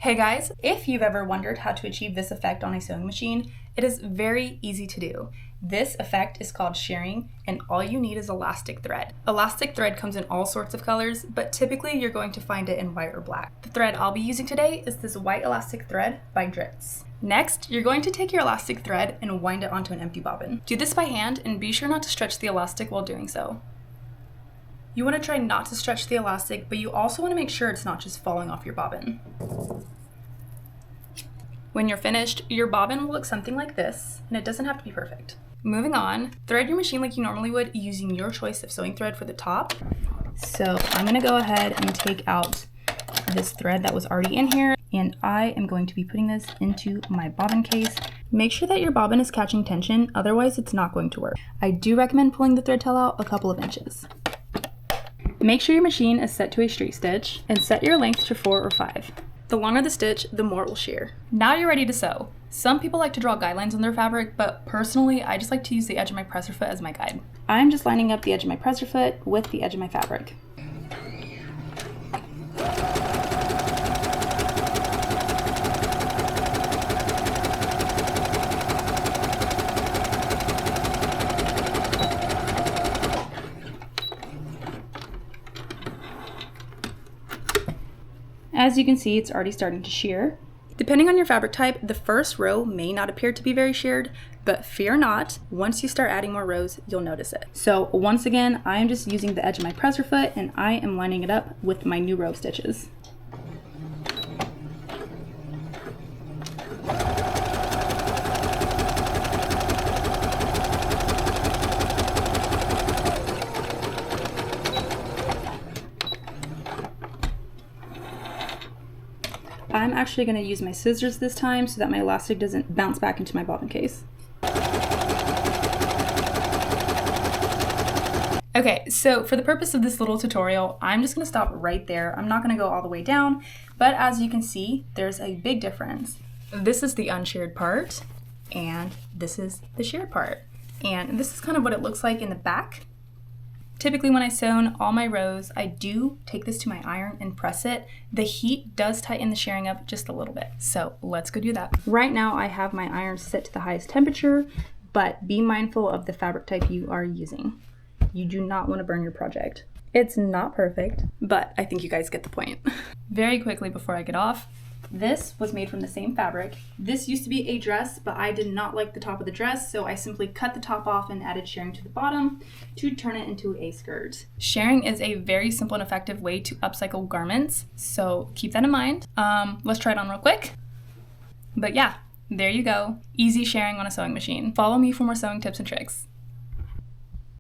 Hey guys, if you've ever wondered how to achieve this effect on a sewing machine, it is very easy to do. This effect is called shirring, and all you need is elastic thread. Elastic thread comes in all sorts of colors, but typically you're going to find it in white or black. The thread I'll be using today is this white elastic thread by Dritz. Next, you're going to take your elastic thread and wind it onto an empty bobbin. Do this by hand and be sure not to stretch the elastic while doing so. You want to try not to stretch the elastic, but you also want to make sure it's not just falling off your bobbin. When you're finished, your bobbin will look something like this, and it doesn't have to be perfect. Moving on, thread your machine like you normally would using your choice of sewing thread for the top. So I'm going to go ahead and take out this thread that was already in here, and I am going to be putting this into my bobbin case. Make sure that your bobbin is catching tension, otherwise it's not going to work. I do recommend pulling the thread tail out a couple of inches. Make sure your machine is set to a straight stitch and set your length to 4 or 5. The longer the stitch, the more it will shear. Now you're ready to sew. Some people like to draw guidelines on their fabric, but personally, I just like to use the edge of my presser foot as my guide. I'm just lining up the edge of my presser foot with the edge of my fabric. As you can see, it's already starting to shear. Depending on your fabric type, the first row may not appear to be very sheared, but fear not, once you start adding more rows, you'll notice it. So once again, I am just using the edge of my presser foot and I am lining it up with my new row of stitches. I'm actually going to use my scissors this time so that my elastic doesn't bounce back into my bobbin case. Okay, so for the purpose of this little tutorial, I'm just going to stop right there. I'm not going to go all the way down, but as you can see, there's a big difference. This is the unsheared part, and this is the sheared part. And this is kind of what it looks like in the back. Typically when I sew all my rows, I do take this to my iron and press it. The heat does tighten the shearing up just a little bit. So let's go do that. Right now I have my iron set to the highest temperature, but be mindful of the fabric type you are using. You do not want to burn your project. It's not perfect, but I think you guys get the point. Very quickly before I get off, this was made from the same fabric. This used to be a dress, but I did not like the top of the dress, so I simply cut the top off and added shirring to the bottom to turn it into a skirt. Shirring is a very simple and effective way to upcycle garments, so keep that in mind. Let's try it on real quick. But yeah, there you go. Easy shirring on a sewing machine. Follow me for more sewing tips and tricks.